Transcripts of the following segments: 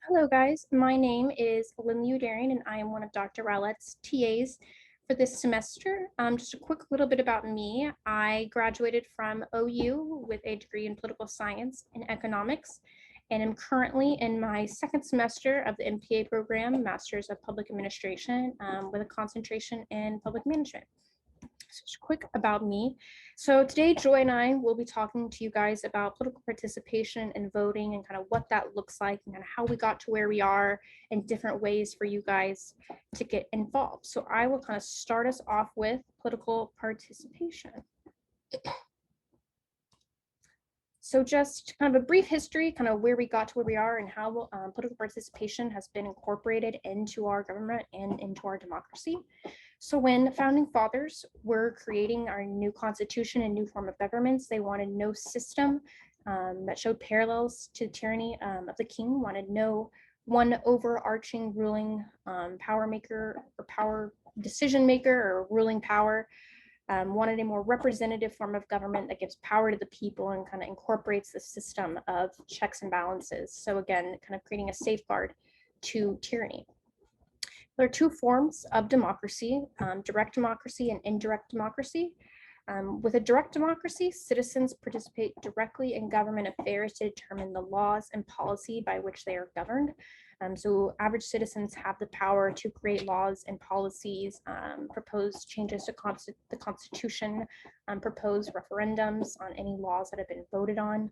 Hello, guys. My name is Lynn Udarian, and I am one of Dr. Rowlett's TAs for this semester. Just a quick little bit about me. I graduated from OU with a degree in political science and economics, and am currently in my second semester of the MPA program, Masters of Public Administration, with a concentration in public management. Just quick about me. So today, Joy and I will be talking to you guys about political participation and voting and kind of what that looks like and kind of how we got to where we are and different ways for you guys to get involved. So I will kind of start us off with political participation. So just kind of a brief history, kind of where we got to where we are and how political participation has been incorporated into our government and into our democracy. So when the founding fathers were creating our new constitution and new form of governments, they wanted no system that showed parallels to the tyranny of the king, wanted no one overarching ruling power maker or power decision maker or ruling power, wanted a more representative form of government that gives power to the people and kind of incorporates the system of checks and balances. So again, kind of creating a safeguard to tyranny. There are two forms of democracy, direct democracy and indirect democracy. With a direct democracy, citizens participate directly in government affairs to determine the laws and policy by which they are governed. So average citizens have the power to create laws and policies, propose changes to the Constitution, propose referendums on any laws that have been voted on.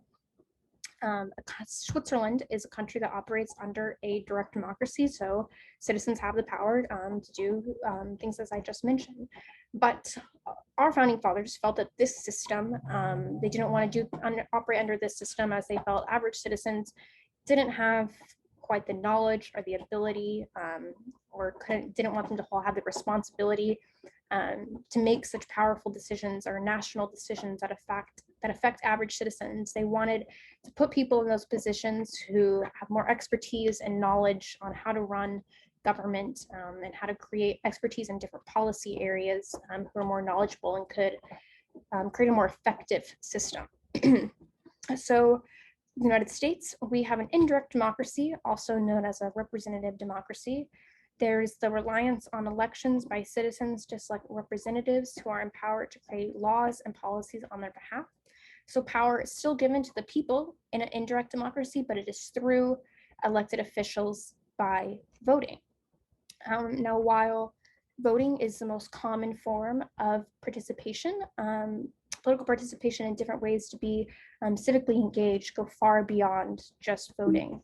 Switzerland is a country that operates under a direct democracy, so citizens have the power to do things as I just mentioned. But our founding fathers felt that this system, they didn't want to operate under this system as they felt average citizens didn't have quite the knowledge or the ability, or didn't want them to have the responsibility to make such powerful decisions or national decisions that affect average citizens. They wanted to put people in those positions who have more expertise and knowledge on how to run government, and how to create expertise in different policy areas, who are more knowledgeable and could create a more effective system. So the United States, we have an indirect democracy, also known as a representative democracy. There's the reliance on elections by citizens, just like representatives who are empowered to create laws and policies on their behalf. So power is still given to the people in an indirect democracy, but it is through elected officials by voting. Now, while voting is the most common form of participation, political participation in different ways to be civically engaged go far beyond just voting.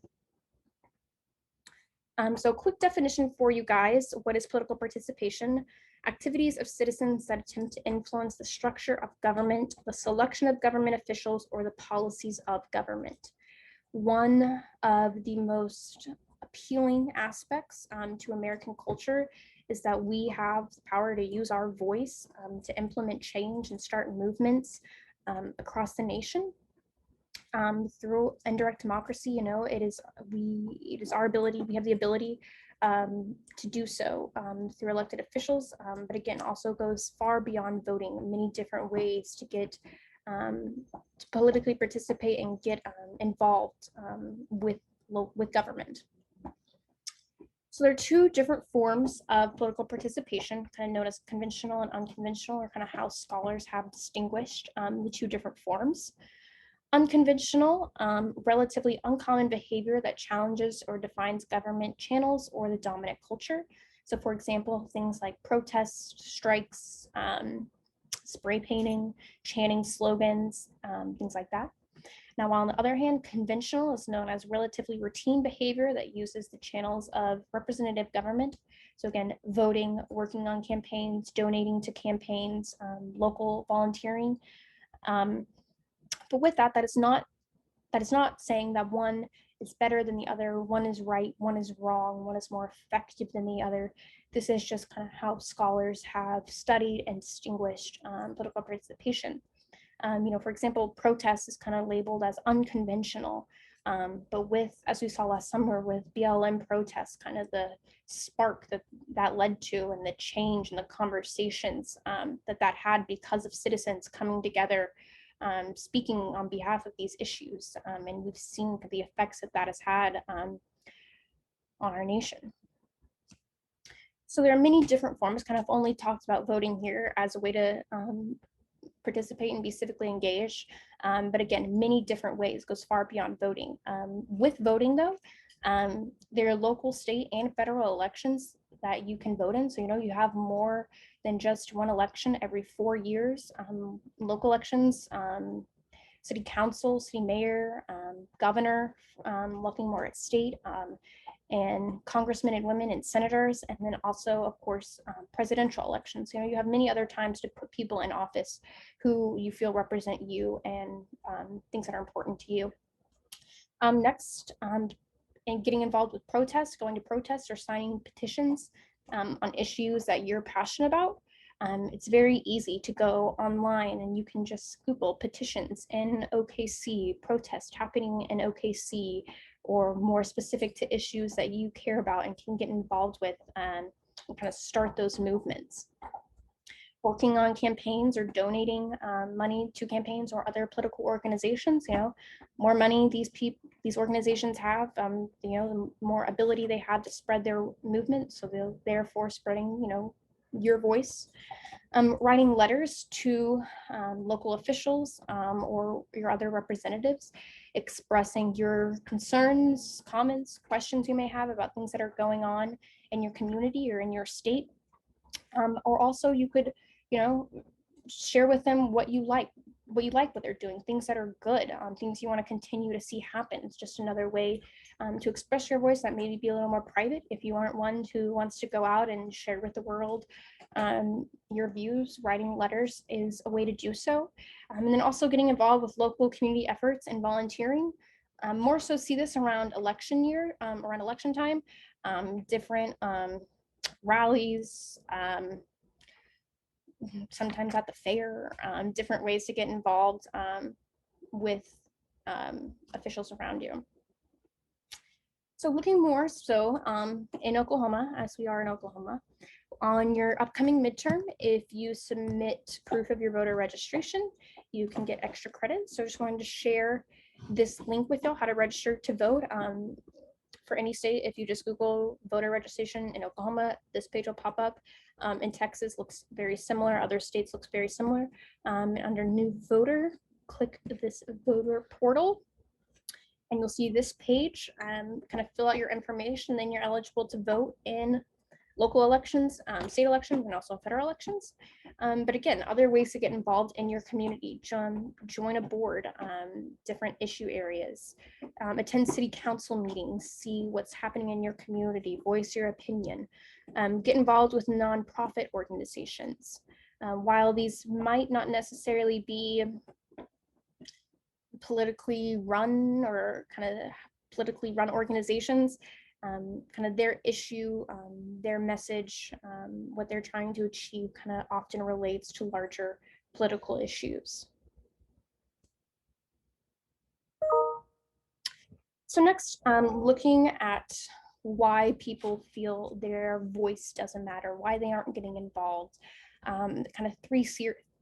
So quick definition for you guys. What is political participation? Activities of citizens that attempt to influence the structure of government, the selection of government officials, or the policies of government. One of the most appealing aspects to American culture is that we have the power to use our voice to implement change and start movements across the nation. Through indirect democracy, it is our ability. We have the ability to do so through elected officials, but again, also goes far beyond voting. Many different ways to get to politically participate and get involved with government. So there are two different forms of political participation, kind of known as conventional and unconventional, or kind of how scholars have distinguished the two different forms. Unconventional, relatively uncommon behavior that challenges or defines government channels or the dominant culture. So for example, things like protests, strikes, spray painting, chanting slogans, things like that. Now, while on the other hand, conventional is known as relatively routine behavior that uses the channels of representative government. So again, voting, working on campaigns, donating to campaigns, local volunteering. But with that, that is not saying that one is better than the other, one is right, one is wrong, one is more effective than the other. This is just kind of how scholars have studied and distinguished political participation. For example, protest is kind of labeled as unconventional, but as we saw last summer with BLM protests, kind of the spark that led to and the change and the conversations that had because of citizens coming together, speaking on behalf of these issues. And we've seen the effects that has had on our nation. So there are many different forms, kind of only talked about voting here as a way to participate and be civically engaged. But again, many different ways, goes far beyond voting. With voting though, there are local, state, and federal elections that you can vote in. So, you have more than just one election every 4 years. Local elections, city council, city mayor, governor, looking more at state, and congressmen and women and senators, and then also, of course, presidential elections. You have many other times to put people in office who you feel represent you and things that are important to you. Next, and getting involved with protests, going to protests or signing petitions on issues that you're passionate about. It's very easy to go online and you can just Google petitions in OKC, protest happening in OKC, or more specific to issues that you care about and can get involved with and kind of start those movements. Working on campaigns or donating money to campaigns or other political organizations. More money these organizations have, the more ability they have to spread their movement. So they're therefore spreading, your voice. Writing letters to local officials or your other representatives, expressing your concerns, comments, questions you may have about things that are going on in your community or in your state. Or also you could, share with them what you like what they're doing, things that are good, things you want to continue to see happen. It's just another way to express your voice that maybe be a little more private if you aren't one who wants to go out and share with the world your views. Writing letters is a way to do so. And then also getting involved with local community efforts and volunteering. More so see this around election year, around election time, different rallies, sometimes at the fair, different ways to get involved with officials around you. So looking more so in Oklahoma, as we are in Oklahoma, on your upcoming midterm, if you submit proof of your voter registration, you can get extra credit. So I just wanted to share this link with you, how to register to vote. For any state, if you just Google voter registration in Oklahoma, this page will pop up. In Texas, looks very similar. Other states looks very similar. Under new voter, click this voter portal, and you'll see this page. Kind of fill out your information, then you're eligible to vote in local elections, state elections, and also federal elections. But again, other ways to get involved in your community: join a board, different issue areas, attend city council meetings, see what's happening in your community, voice your opinion, get involved with nonprofit organizations. While these might not necessarily be politically run or kind of politically run organizations, kind of their issue, their message, what they're trying to achieve kind of often relates to larger political issues. So next, looking at why people feel their voice doesn't matter, why they aren't getting involved, kind of three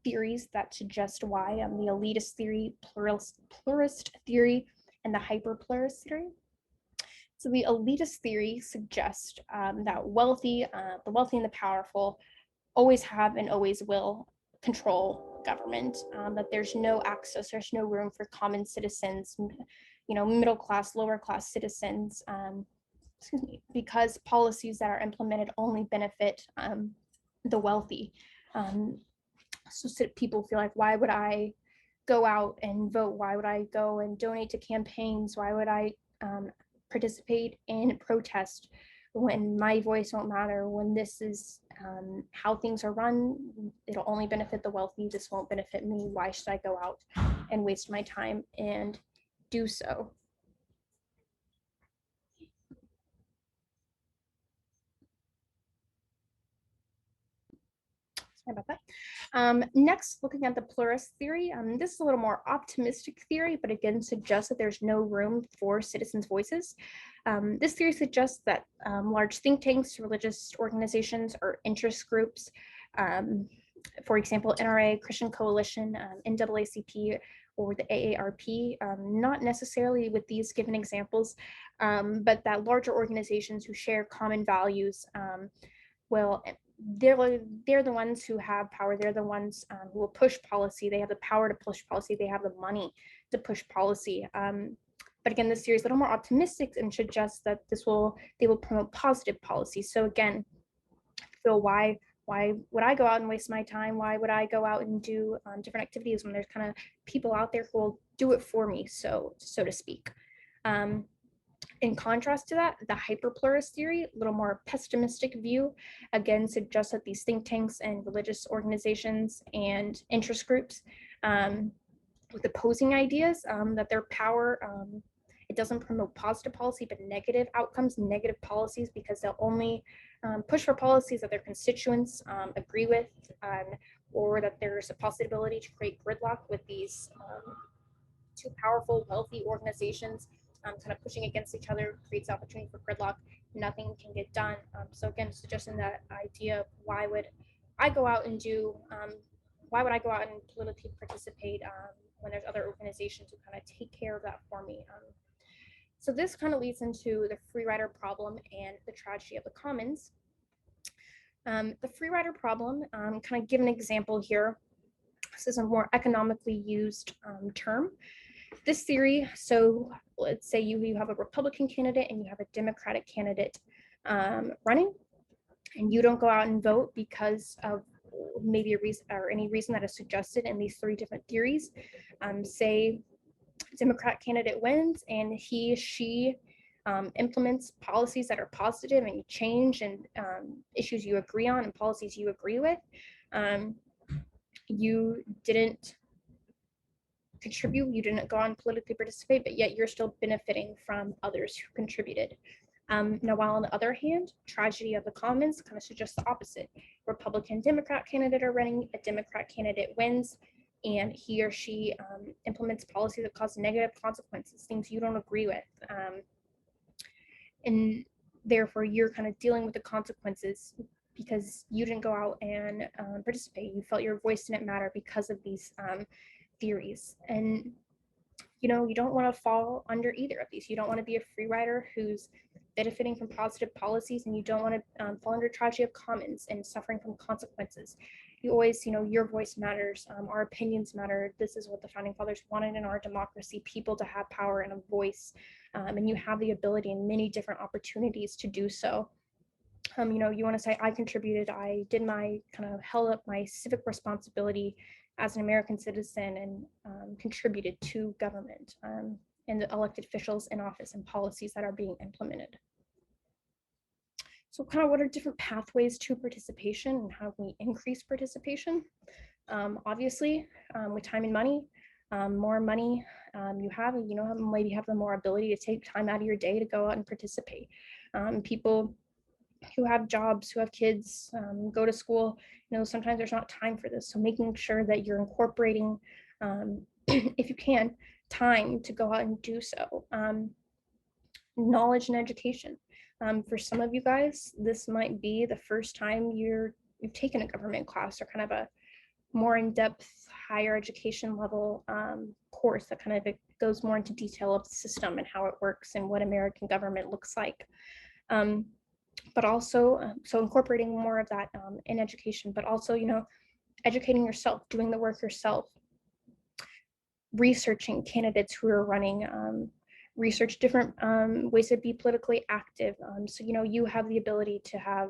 theories that suggest why: the elitist theory, pluralist theory, and the hyperpluralist theory. So the elitist theory suggests that the wealthy and the powerful always have and always will control government, that there's no access, there's no room for common citizens, middle class, lower class citizens, because policies that are implemented only benefit the wealthy. So people feel like, why would I go out and vote? Why would I go and donate to campaigns? Why would I participate in protest when my voice won't matter, when this is how things are run? It'll only benefit the wealthy. This won't benefit me. Why should I go out and waste my time and do so? About that. Next, looking at the pluralist theory, this is a little more optimistic theory, but again suggests that there's no room for citizens' voices. This theory suggests that large think tanks, religious organizations, or interest groups, for example, NRA, Christian Coalition, NAACP, or the AARP, not necessarily with these given examples, but that larger organizations who share common values will they're the ones who have power. They're the ones who will push policy. They have the power to push policy. They have the money to push policy. But again, this series is a little more optimistic and suggests that they will promote positive policy. So again, feel why would I go out and waste my time? Why would I go out and do different activities when there's kind of people out there who will do it for me, so to speak. In contrast to that, the hyperpluralist theory, a little more pessimistic view, again suggests that these think tanks and religious organizations and interest groups with opposing ideas, that their power, it doesn't promote positive policy, but negative outcomes, negative policies, because they'll only push for policies that their constituents agree with, or that there's a possibility to create gridlock with these two powerful, wealthy organizations kind of pushing against each other, creates opportunity for gridlock. Nothing can get done. So again, suggesting that idea of why would I go out and politically participate when there's other organizations who kind of take care of that for me. So this kind of leads into the free rider problem and the tragedy of the commons. The free rider problem, kind of give an example here. This is a more economically used term. This theory, so let's say you have a Republican candidate and you have a Democratic candidate running, and you don't go out and vote because of maybe a reason or any reason that is suggested in these three different theories. Say Democrat candidate wins and she implements policies that are positive and change and issues you agree on and policies you agree with. You didn't contribute, you didn't go on politically participate, but yet you're still benefiting from others who contributed. Now, while on the other hand, tragedy of the commons kind of suggests the opposite. Republican Democrat candidate are running, a Democrat candidate wins, and he or she implements policies that cause negative consequences, things you don't agree with. And therefore, you're kind of dealing with the consequences because you didn't go out and participate. You felt your voice didn't matter because of these theories. And you don't want to fall under either of these. You don't want to be a free rider who's benefiting from positive policies, and you don't want to fall under tragedy of commons and suffering from consequences. You always, your voice matters, our opinions matter. This is what the founding fathers wanted in our democracy, people to have power and a voice, and you have the ability and many different opportunities to do so. You want to say, I contributed, I did my kind of held up my civic responsibility as an American citizen and contributed to government and the elected officials in office and policies that are being implemented. So kind of what are different pathways to participation and how can we increase participation? Obviously, with time and money, more money you have, maybe have the more ability to take time out of your day to go out and participate. People who have jobs, who have kids, go to school, sometimes there's not time for this. So making sure that you're incorporating, if you can, time to go out and do so. Knowledge and education. For some of you guys, this might be the first time you've taken a government class or kind of a more in-depth higher education level course that kind of goes more into detail of the system and how it works and what American government looks like. But also, so incorporating more of that in education, but also, educating yourself, doing the work yourself, researching candidates who are running, research different ways to be politically active. So, you have the ability to have,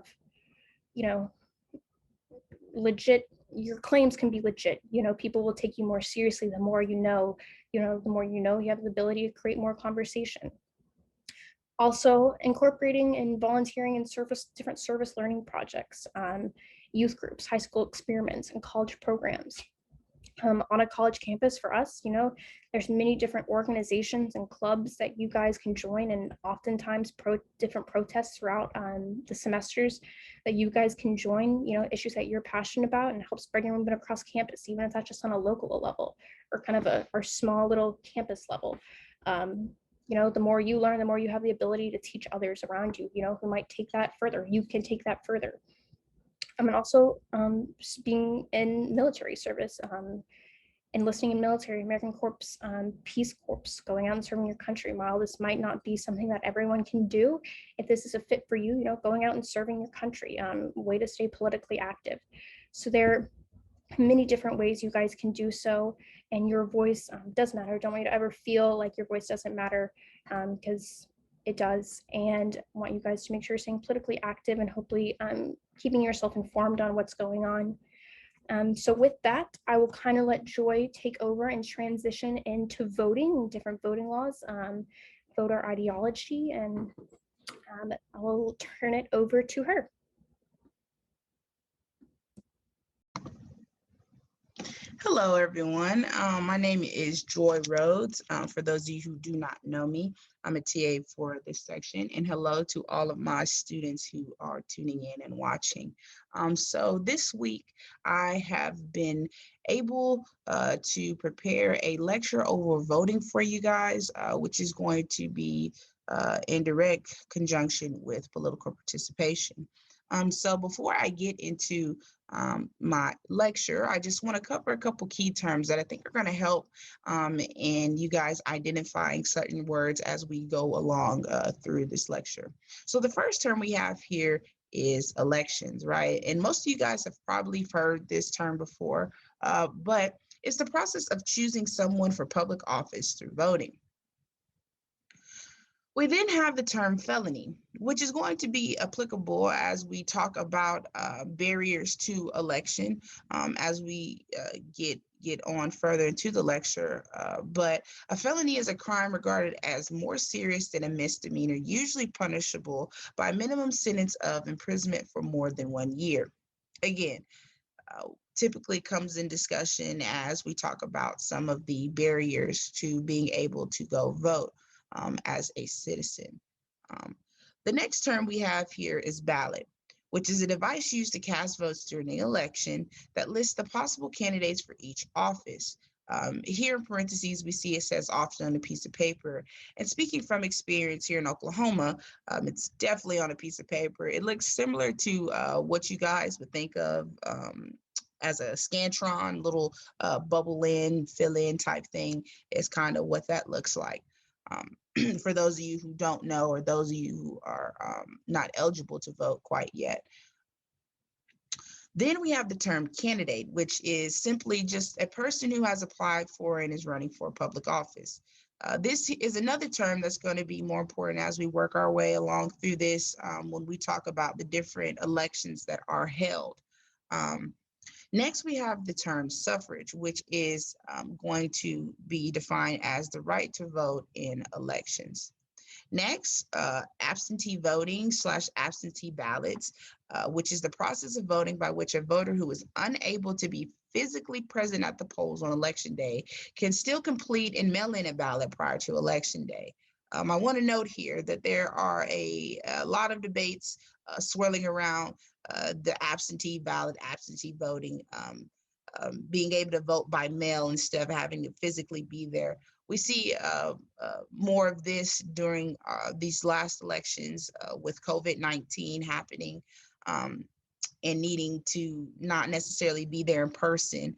legit, your claims can be legit. People will take you more seriously the more you know, the more you have the ability to create more conversation. Also incorporating and volunteering in different service learning projects, youth groups, high school experiments, and college programs. On a college campus for us, there's many different organizations and clubs that you guys can join, and oftentimes different protests throughout the semesters that you guys can join, issues that you're passionate about, and help spread your movement across campus, even if that's just on a local level or kind of our small little campus level. The more you learn, the more you have the ability to teach others around you, who might take that further. You can take that further. And also being in military service, enlisting in military, American Corps, Peace Corps, going out and serving your country. While this might not be something that everyone can do, if this is a fit for you, going out and serving your country, way to stay politically active. So there are many different ways you guys can do so, and your voice does matter. Don't want you to ever feel like your voice doesn't matter, because it does. And I want you guys to make sure you're staying politically active and hopefully keeping yourself informed on what's going on. So with that, I will kind of let Joy take over and transition into voting, different voting laws, voter ideology, and I will turn it over to her. Hello, everyone. My name is Joy Rhodes. For those of you who do not know me, I'm a TA for this section. And hello to all of my students who are tuning in and watching. So this week, I have been able to prepare a lecture over voting for you guys, which is going to be in direct conjunction with political participation. So before I get into my lecture, I just want to cover a couple key terms that I think are going to help in you guys identifying certain words as we go along through this lecture. So the first term we have here is elections, right? And most of you guys have probably heard this term before, but it's the process of choosing someone for public office through voting. We then have the term felony, which is going to be applicable as we talk about barriers to election as we get on further into the lecture. But a felony is a crime regarded as more serious than a misdemeanor, usually punishable by a minimum sentence of imprisonment for more than 1 year. Again, typically comes in discussion as we talk about some of the barriers to being able to go vote as a citizen. The next term we have here is ballot, which is a device used to cast votes during the election that lists the possible candidates for each office. Here in parentheses, we see it says often on a piece of paper. And speaking from experience here in Oklahoma, it's definitely on a piece of paper. It looks similar to what you guys would think of as a Scantron, little bubble in, fill in type thing is kind of what that looks like. For those of you who don't know, or those of you who are not eligible to vote quite yet. Then we have the term candidate, which is simply just a person who has applied for and is running for public office. This is another term that's going to be more important as we work our way along through this when we talk about the different elections that are held. Next, we have the term suffrage, which is going to be defined as the right to vote in elections. Next, absentee voting / absentee ballots, which is the process of voting by which a voter who is unable to be physically present at the polls on election day can still complete and mail in a ballot prior to election day. I want to note here that there are a lot of debates swirling around the absentee ballot, absentee voting, being able to vote by mail instead of having to physically be there. We see more of this during these last elections with COVID-19 happening and needing to not necessarily be there in person,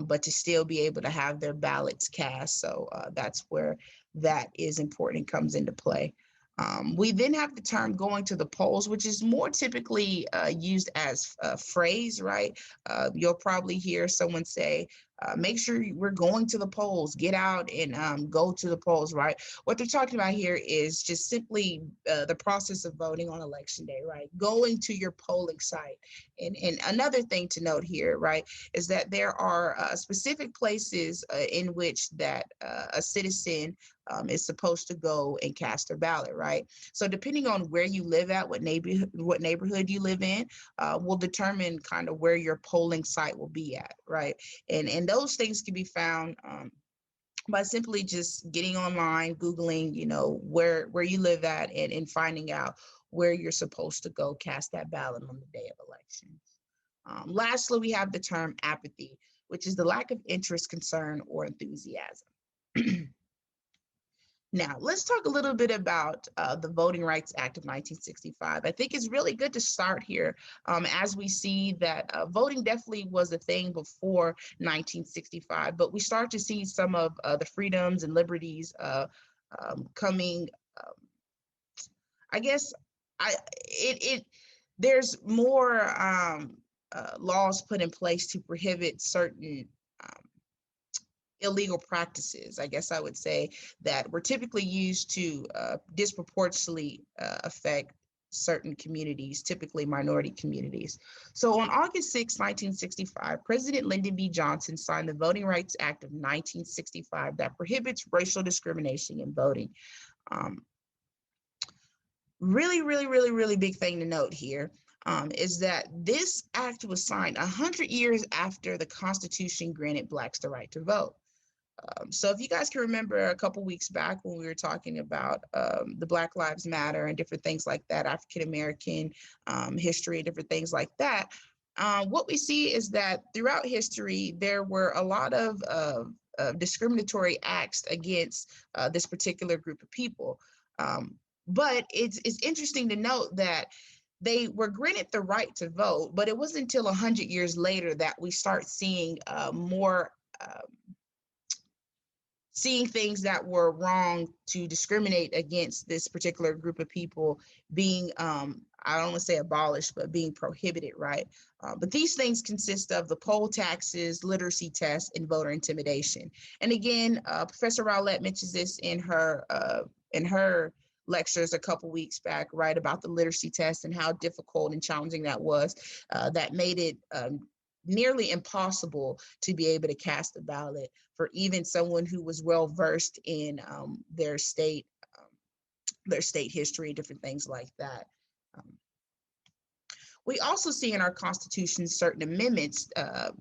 but to still be able to have their ballots cast. So that's where that is important and comes into play. We then have the term going to the polls, which is more typically used as a phrase, right? You'll probably hear someone say, make sure we're going to the polls, get out and go to the polls, right? What they're talking about here is just simply the process of voting on election day, right? Going to your polling site. And another thing to note here, right, is that there are specific places in which that a citizen is supposed to go and cast their ballot, right? So depending on where you live at, what neighborhood you live in, will determine kind of where your polling site will be at, right? And those things can be found by simply just getting online, Googling, where you live at and finding out where you're supposed to go cast that ballot on the day of elections. Lastly, we have the term apathy, which is the lack of interest, concern, or enthusiasm. Now, let's talk a little bit about the Voting Rights Act of 1965. I think it's really good to start here as we see that voting definitely was a thing before 1965, but we start to see some of the freedoms and liberties coming. Um, I guess there's more laws put in place to prohibit certain um, illegal practices, I guess I would say, that were typically used to disproportionately affect certain communities, typically minority communities. So on August 6, 1965, President Lyndon B. Johnson signed the Voting Rights Act of 1965 that prohibits racial discrimination in voting. Really big thing to note here is that this act was signed 100 years after the Constitution granted Blacks the right to vote. So if you guys can remember a couple weeks back when we were talking about the Black Lives Matter and different things like that, African-American history and different things like that, what we see is that throughout history, there were a lot of discriminatory acts against this particular group of people. But it's interesting to note that they were granted the right to vote, but it wasn't until 100 years later that we start seeing more seeing things that were wrong to discriminate against this particular group of people being, I don't want to say abolished, but being prohibited, right? But these things consist of the poll taxes, literacy tests, and voter intimidation. And again, Professor Rowlett mentions this in her lectures a couple weeks back, right, about the literacy test and how difficult and challenging that was. That made it nearly impossible to be able to cast a ballot for even someone who was well versed in their state history and different things like that. We also see in our Constitution certain amendments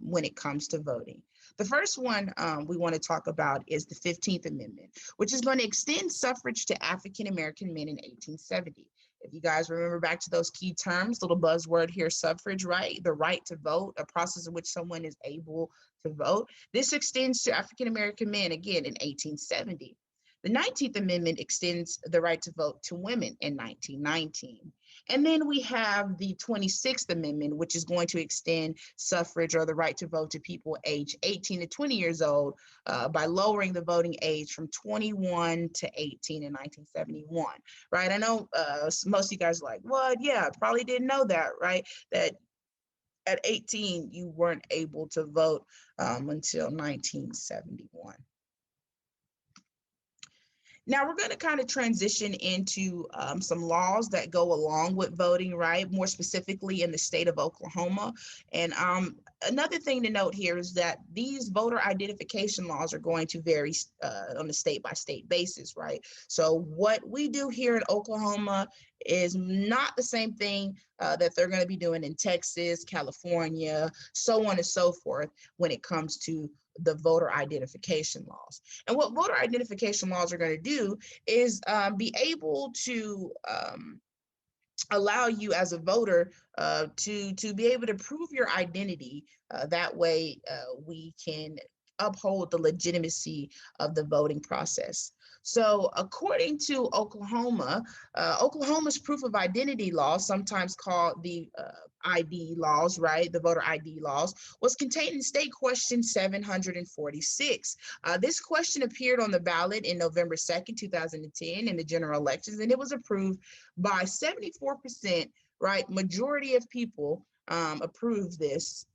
when it comes to voting. The first one we want to talk about is the 15th Amendment, which is going to extend suffrage to African American men in 1870. If you guys remember back to those key terms, little buzzword here, suffrage, right? The right to vote, a process in which someone is able to vote. This extends to African American men again in 1870. The 19th Amendment extends the right to vote to women in 1919. And then we have the 26th Amendment, which is going to extend suffrage or the right to vote to people aged 18 to 20 years old by lowering the voting age from 21 to 18 in 1971, right? I know most of you guys are like, what? Yeah, I probably didn't know that, right? That at 18, you weren't able to vote until 1971. Now we're going to kind of transition into some laws that go along with voting, right? More specifically in the state of Oklahoma. And another thing to note here is that these voter identification laws are going to vary on a state by state basis, right? So what we do here in Oklahoma is not the same thing that they're going to be doing in Texas, California, so on and so forth when it comes to the voter identification laws. And what voter identification laws are going to do is be able to allow you as a voter to be able to prove your identity. That way we can uphold the legitimacy of the voting process. So according to Oklahoma, Oklahoma's proof of identity law, sometimes called the ID laws, right? The voter ID laws, was contained in State Question 746. This question appeared on the ballot in November 2nd, 2010 in the general elections, and it was approved by 74%, right? Majority of people approved this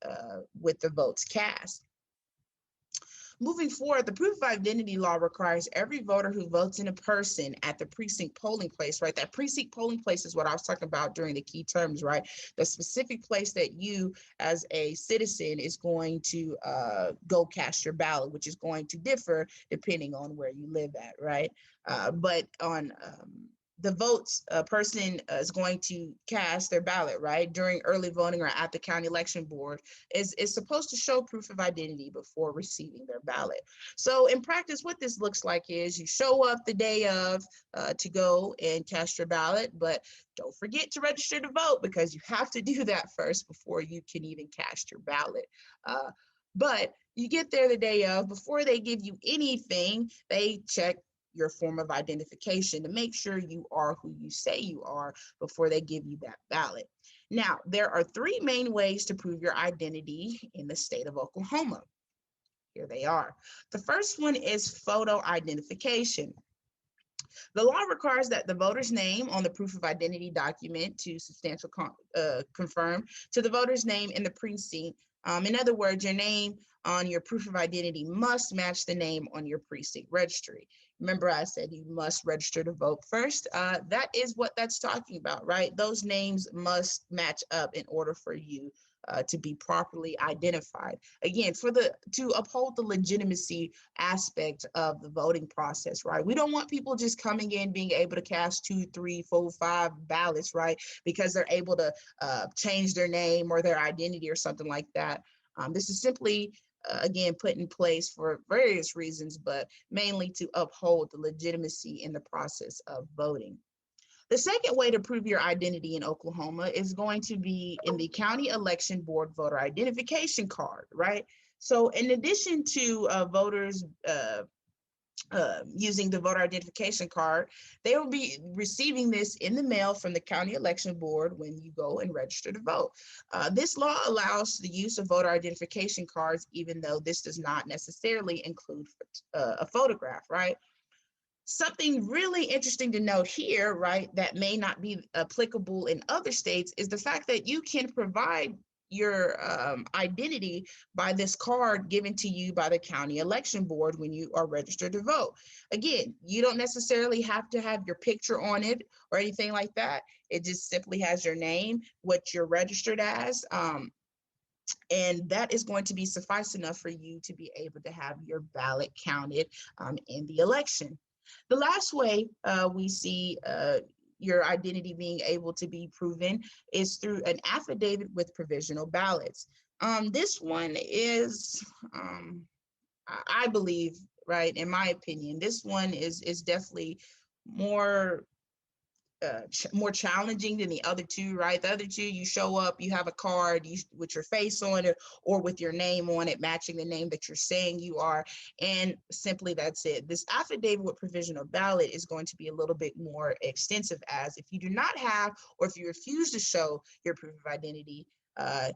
with the votes cast. Moving forward, the proof of identity law requires every voter who votes in person at the precinct polling place, right? That precinct polling place is what I was talking about during the key terms, right? The specific place that you as a citizen is going to go cast your ballot, which is going to differ depending on where you live at, right? But on the votes a person is going to cast their ballot, right, during early voting or at the county election board is supposed to show proof of identity before receiving their ballot. So in practice, what this looks like is you show up the day of to go and cast your ballot, but don't forget to register to vote because you have to do that first before you can even cast your ballot. But you get there the day of, before they give you anything, they check your form of identification to make sure you are who you say you are before they give you that ballot. Now, there are three main ways to prove your identity in the state of Oklahoma. Here they are. The first one is photo identification. The law requires that the voter's name on the proof of identity document to substantial confirm to the voter's name in the precinct. In other words, your name on your proof of identity must match the name on your precinct registry. Remember, I said you must register to vote first. That is what that's talking about, right? Those names must match up in order for you to be properly identified. Again, to uphold the legitimacy aspect of the voting process, right? We don't want people just coming in being able to cast 2, 3, 4, 5 ballots, right? Because they're able to change their name or their identity or something like that. This is simply again, put in place for various reasons, but mainly to uphold the legitimacy in the process of voting. The second way to prove your identity in Oklahoma is going to be in the County Election Board voter identification card, right? So in addition to voters using the voter identification card, they will be receiving this in the mail from the County Election Board when you go and register to vote. This law allows the use of voter identification cards, even though this does not necessarily include a photograph, right? Something really interesting to note here, right, that may not be applicable in other states is the fact that you can provide your identity by this card given to you by the County Election Board when you are registered to vote. Again, you don't necessarily have to have your picture on it or anything like that. It just simply has your name, what you're registered as, and that is going to be suffice enough for you to be able to have your ballot counted in the election. The last way we see your identity being able to be proven is through an affidavit with provisional ballots. This one is, I believe, right, in my opinion, this one is definitely more challenging than the other two, right? The other two, you show up, you have a card with your face on it or with your name on it, matching the name that you're saying you are, and simply that's it. This affidavit with provisional ballot is going to be a little bit more extensive, as if you do not have or if you refuse to show your proof of identity,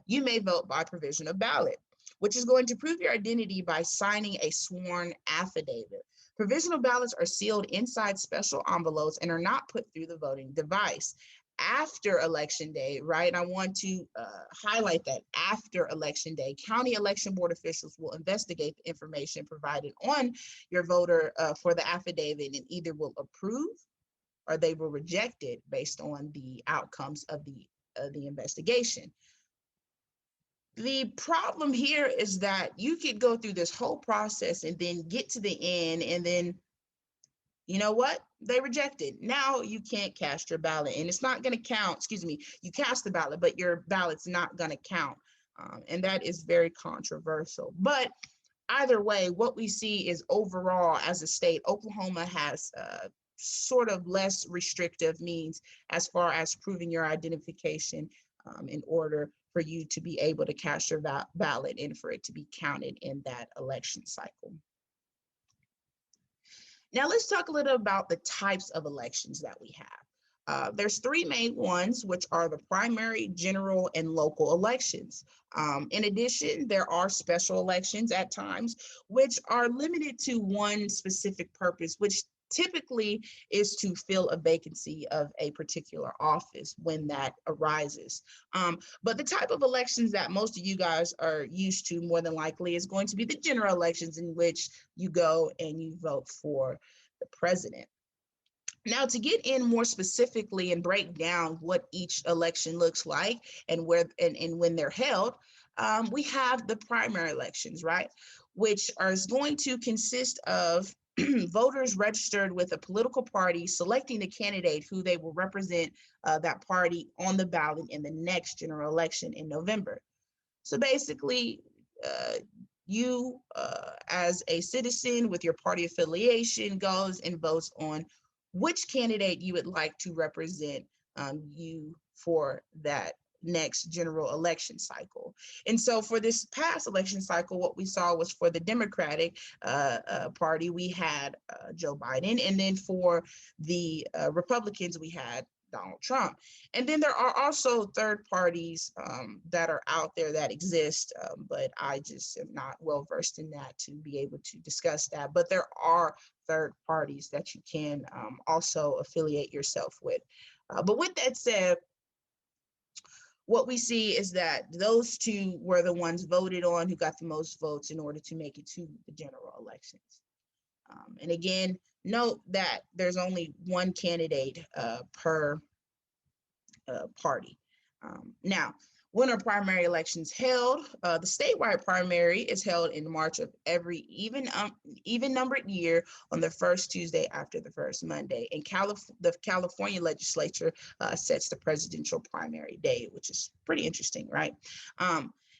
you may vote by provisional ballot, which is going to prove your identity by signing a sworn affidavit. Provisional ballots are sealed inside special envelopes and are not put through the voting device. After Election Day, right? I want to highlight that after Election Day, County Election Board officials will investigate the information provided on your voter for the affidavit and either will approve or they will reject it based on the outcomes of the investigation. The problem here is that you could go through this whole process and then get to the end and then, you know what? They reject it. Now you can't cast your ballot and it's not going to count. Excuse me, you cast the ballot, but your ballot's not going to count. And that is very controversial. But either way, what we see is overall as a state, Oklahoma has sort of less restrictive means as far as proving your identification in order for you to be able to cast your ballot and for it to be counted in that election cycle. Now let's talk a little about the types of elections that we have. There's three main ones, which are the primary, general, and local elections. In addition, there are special elections at times, which are limited to one specific purpose, which typically is to fill a vacancy of a particular office when that arises. But the type of elections that most of you guys are used to more than likely is going to be the general elections, in which you go and you vote for the president. Now, to get in more specifically and break down what each election looks like and where and when they're held, we have the primary elections, right? Which is going to consist of voters registered with a political party selecting the candidate who they will represent that party on the ballot in the next general election in November. So basically, you as a citizen with your party affiliation goes and votes on which candidate you would like to represent you for that next general election cycle. And so for this past election cycle, what we saw was for the Democratic Party, we had Joe Biden. And then for the Republicans, we had Donald Trump. And then there are also third parties that are out there that exist, but I just am not well versed in that to be able to discuss that. But there are third parties that you can also affiliate yourself with. But with that said, what we see is that those two were the ones voted on who got the most votes in order to make it to the general elections. And again, note that there's only one candidate per party. Now, when are primary elections held? The statewide primary is held in March of every even numbered year on the first Tuesday after the first Monday. And the California legislature sets the presidential primary day, which is pretty interesting, right?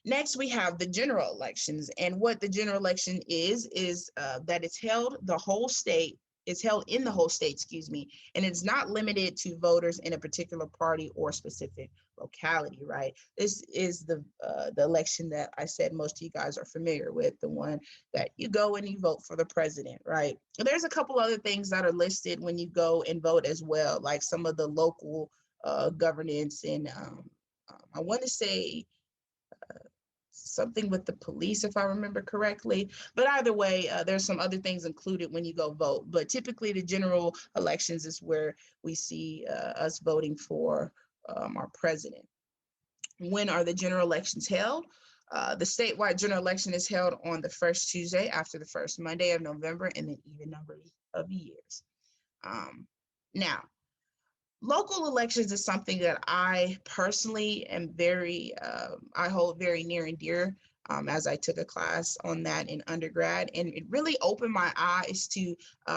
Next, we have the general elections. And what the general election is that it's held in the whole state, and it's not limited to voters in a particular party or specific locality, right? This is the election that I said most of you guys are familiar with, the one that you go and you vote for the president, right? There's a couple other things that are listed when you go and vote as well, like some of the local governance, and I want to say something with the police, if I remember correctly. But either way, there's some other things included when you go vote. But typically the general elections is where we see us voting for our president. When are the general elections held? The statewide general election is held on the first Tuesday after the first Monday of November, and then even numbers of years. Now, local elections is something that I personally am I hold very near and dear, as I took a class on that in undergrad. And it really opened my eyes to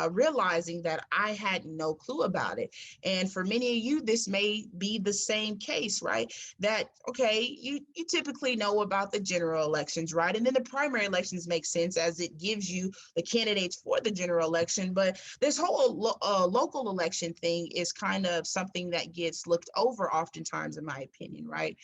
realizing that I had no clue about it. And for many of you, this may be the same case, right? That, okay, you typically know about the general elections, right? And then the primary elections make sense as it gives you the candidates for the general election. But this whole local election thing is kind of something that gets looked over oftentimes, in my opinion, right?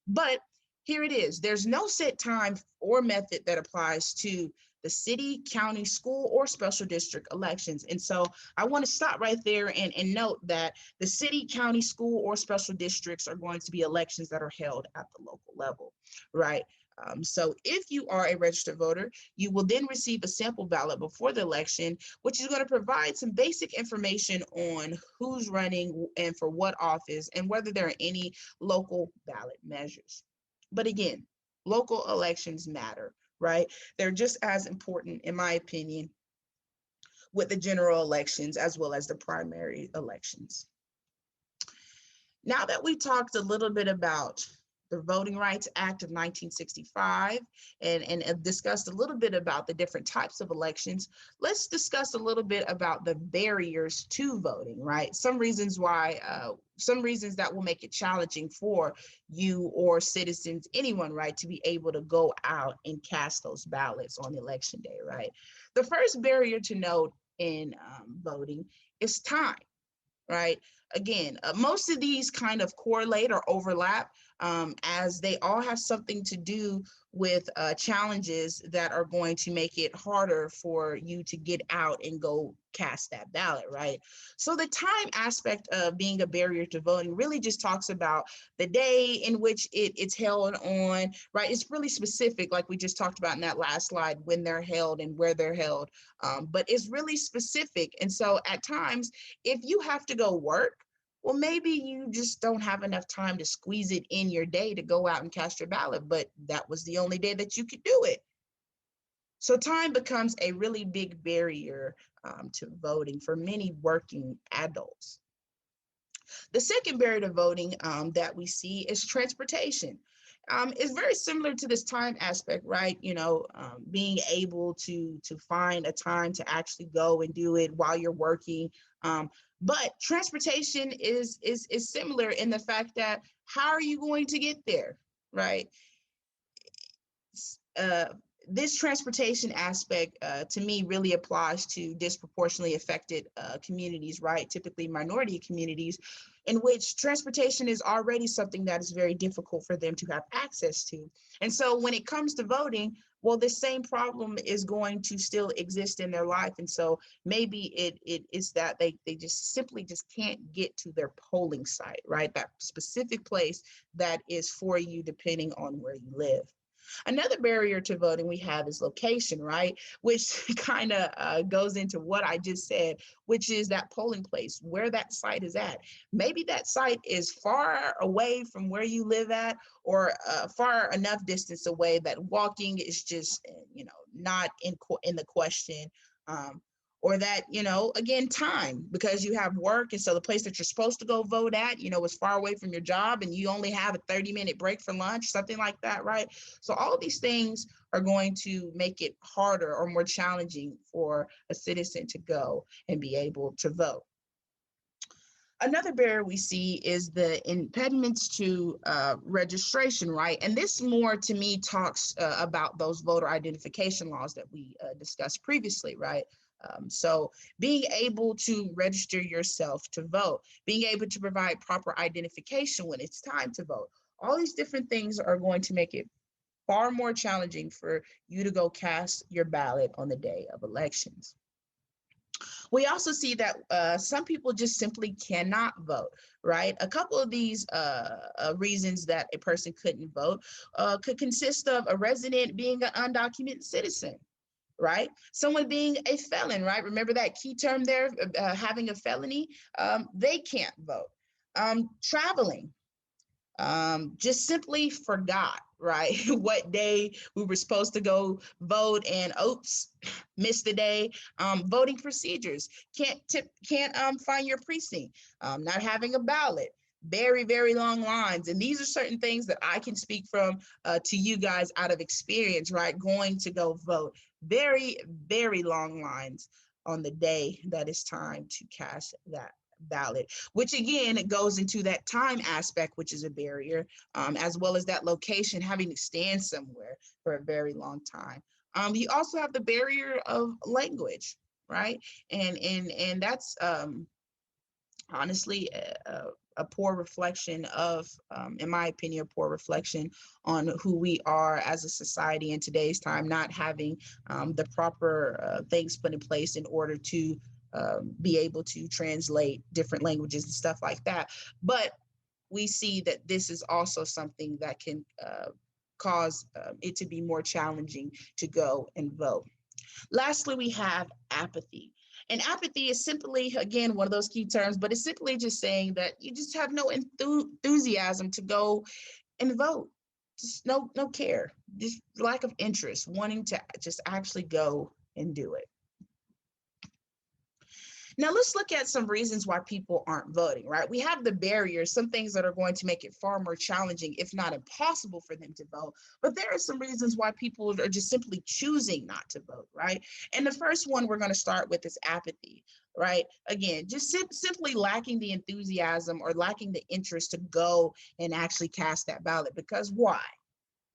But here it is. There's no set time or method that applies to the city, county, school, or special district elections. And so I want to stop right there and note that the city, county, school, or special districts are going to be elections that are held at the local level, right? So if you are a registered voter, you will then receive a sample ballot before the election, which is going to provide some basic information on who's running and for what office, and whether there are any local ballot measures. But again, local elections matter, right? They're just as important, in my opinion, with the general elections as well as the primary elections. Now that we talked a little bit about the Voting Rights Act of 1965 and discussed a little bit about the different types of elections, let's discuss a little bit about the barriers to voting, right? Some reasons that will make it challenging for you or citizens, anyone, right, to be able to go out and cast those ballots on election day, right? The first barrier to note in voting is time, right? Again, most of these kind of correlate or overlap, as they all have something to do with challenges that are going to make it harder for you to get out and go cast that ballot, right? So the time aspect of being a barrier to voting really just talks about the day in which it's held on, right? It's really specific, like we just talked about in that last slide, when they're held and where they're held, but it's really specific. And so at times, if you have to go work, well, maybe you just don't have enough time to squeeze it in your day to go out and cast your ballot, but that was the only day that you could do it. So time becomes a really big barrier to voting for many working adults. The second barrier to voting that we see is transportation. It's very similar to this time aspect, right? You know, being able to find a time to actually go and do it while you're working. But transportation is similar in the fact that how are you going to get there, right? this transportation aspect to me really applies to disproportionately affected communities, right? Typically minority communities, in which transportation is already something that is very difficult for them to have access to. And so when it comes to voting, well, the same problem is going to still exist in their life. And so maybe it is that they just simply just can't get to their polling site, right? That specific place that is for you depending on where you live. Another barrier to voting we have is location, right? Which kind of goes into what I just said, which is that polling place, where that site is at. Maybe that site is far away from where you live at, or far enough distance away that walking is just, not in the question. Or that, again, time, because you have work. And so the place that you're supposed to go vote at, is far away from your job, and you only have a 30-minute break for lunch, something like that, right? So all of these things are going to make it harder or more challenging for a citizen to go and be able to vote. Another barrier we see is the impediments to registration, right? And this more to me talks about those voter identification laws that we discussed previously, right? So being able to register yourself to vote, being able to provide proper identification when it's time to vote, all these different things are going to make it far more challenging for you to go cast your ballot on the day of elections. We also see that some people just simply cannot vote, right? A couple of these reasons that a person couldn't vote could consist of a resident being an undocumented citizen, right? Someone being a felon, right? Remember that key term there, having a felony, they can't vote. Traveling, just simply forgot, right? What day we were supposed to go vote, and oops, missed the day. Voting procedures, can't find your precinct, not having a ballot, very, very long lines. And these are certain things that I can speak from to you guys out of experience, right? Going to go vote, very, very long lines on the day that it's time to cast that ballot, which again, it goes into that time aspect, which is a barrier, as well as that location, having to stand somewhere for a very long time. You also have the barrier of language, right? And that's honestly a poor reflection of, in my opinion, a poor reflection on who we are as a society in today's time, not having the proper things put in place in order to be able to translate different languages and stuff like that. But we see that this is also something that can cause it to be more challenging to go and vote. Lastly, we have apathy. And apathy is simply, again, one of those key terms, but it's simply just saying that you just have no enthusiasm to go and vote. Just no care, just lack of interest, wanting to just actually go and do it. Now let's look at some reasons why people aren't voting, right? We have the barriers, some things that are going to make it far more challenging, if not impossible, for them to vote. But there are some reasons why people are just simply choosing not to vote, right? And the first one we're going to start with is apathy, right? Again, just simply lacking the enthusiasm or lacking the interest to go and actually cast that ballot. Because why?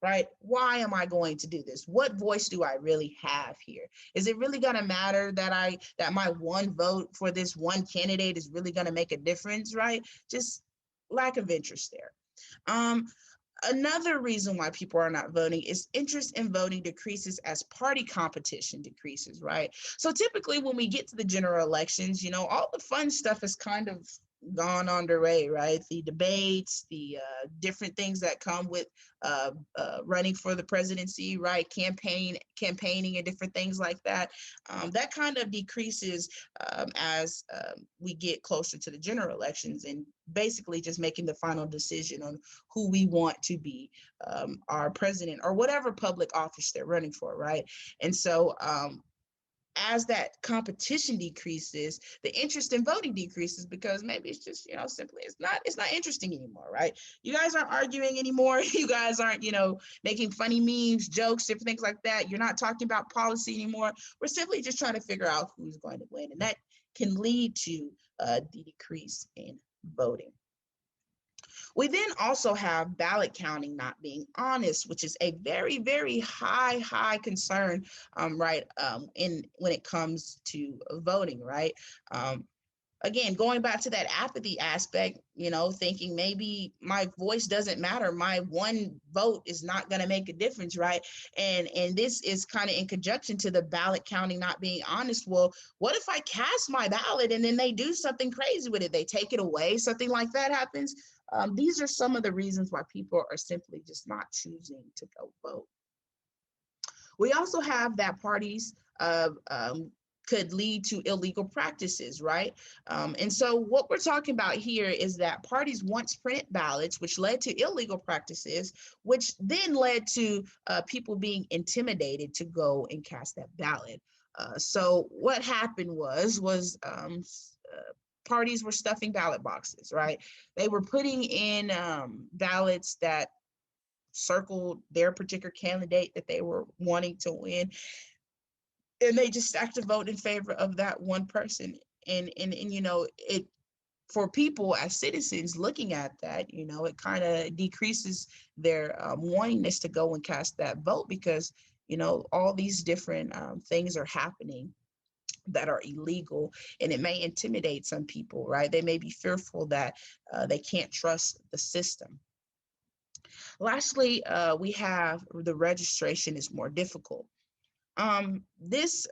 Right? Why am I going to do this? What voice do I really have here? Is it really going to matter that my one vote for this one candidate is really going to make a difference, right? Just lack of interest there. Another reason why people are not voting is interest in voting decreases as party competition decreases, right? So typically when we get to the general elections, all the fun stuff is kind of gone underway, right? The debates, the different things that come with running for the presidency, right? Campaigning and different things like that. That kind of decreases as we get closer to the general elections, and basically just making the final decision on who we want to be our president or whatever public office they're running for, right? And so as that competition decreases, the interest in voting decreases, because maybe it's just, simply it's not interesting anymore, right? You guys aren't arguing anymore. You guys aren't, making funny memes, jokes, different things like that. You're not talking about policy anymore. We're simply just trying to figure out who's going to win. And that can lead to the decrease in voting. We then also have ballot counting not being honest, which is a very, very high concern, right, when it comes to voting, right? Again, going back to that apathy aspect, thinking maybe my voice doesn't matter, my one vote is not going to make a difference, right? And this is kind of in conjunction to the ballot counting not being honest. Well, what if I cast my ballot and then they do something crazy with it? They take it away, something like that happens. These are some of the reasons why people are simply just not choosing to go vote. We also have that parties could lead to illegal practices, right? And so what we're talking about here is that parties once printed ballots, which led to illegal practices, which then led to people being intimidated to go and cast that ballot. So what happened was parties were stuffing ballot boxes, right? They were putting in ballots that circled their particular candidate that they were wanting to win, and they just stacked a vote in favor of that one person. And it, for people as citizens looking at that, it kind of decreases their wantingness to go and cast that vote, because all these different things are happening that are illegal, and it may intimidate some people, right? They may be fearful that they can't trust the system. Lastly, we have the registration is more difficult. This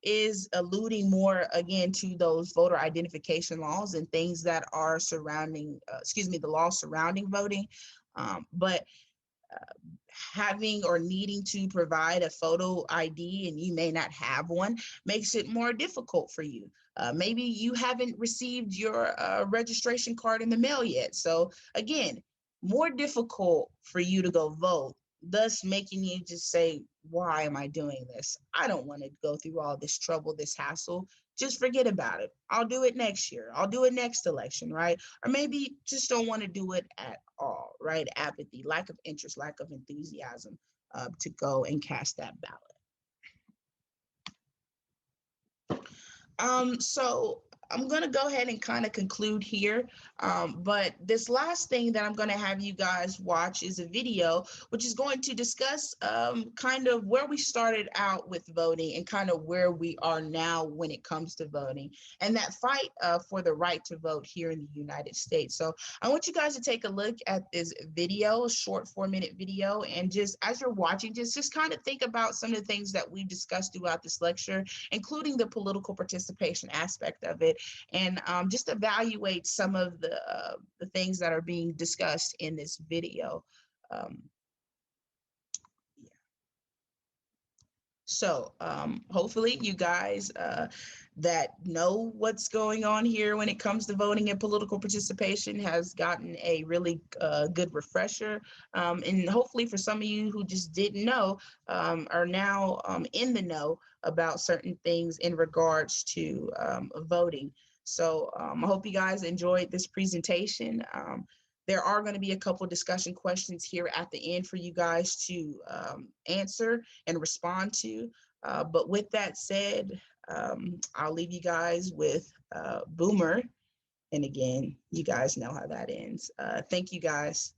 is alluding more again to those voter identification laws and things that are surrounding, the laws surrounding voting. But having or needing to provide a photo ID and you may not have one makes it more difficult for you. Maybe you haven't received your registration card in the mail yet. So again, more difficult for you to go vote, thus making you just say, why am I doing this? I don't want to go through all this trouble, this hassle. Just forget about it. I'll do it next year. I'll do it next election, right? Or maybe just don't want to do it at all, right? Apathy, lack of interest, lack of enthusiasm to go and cast that ballot. So I'm going to go ahead and kind of conclude here. But this last thing that I'm going to have you guys watch is a video, which is going to discuss kind of where we started out with voting and kind of where we are now when it comes to voting and that fight for the right to vote here in the United States. So I want you guys to take a look at this video, a short 4-minute video, and just as you're watching, just kind of think about some of the things that we discussed throughout this lecture, including the political participation aspect of it, and just evaluate some of the things that are being discussed in this video. So hopefully you guys that know what's going on here when it comes to voting and political participation has gotten a really good refresher. And hopefully for some of you who just didn't know are now in the know about certain things in regards to voting. So I hope you guys enjoyed this presentation. There are going to be a couple of discussion questions here at the end for you guys to answer and respond to. But with that said, I'll leave you guys with Boomer. And again, you guys know how that ends. Thank you guys.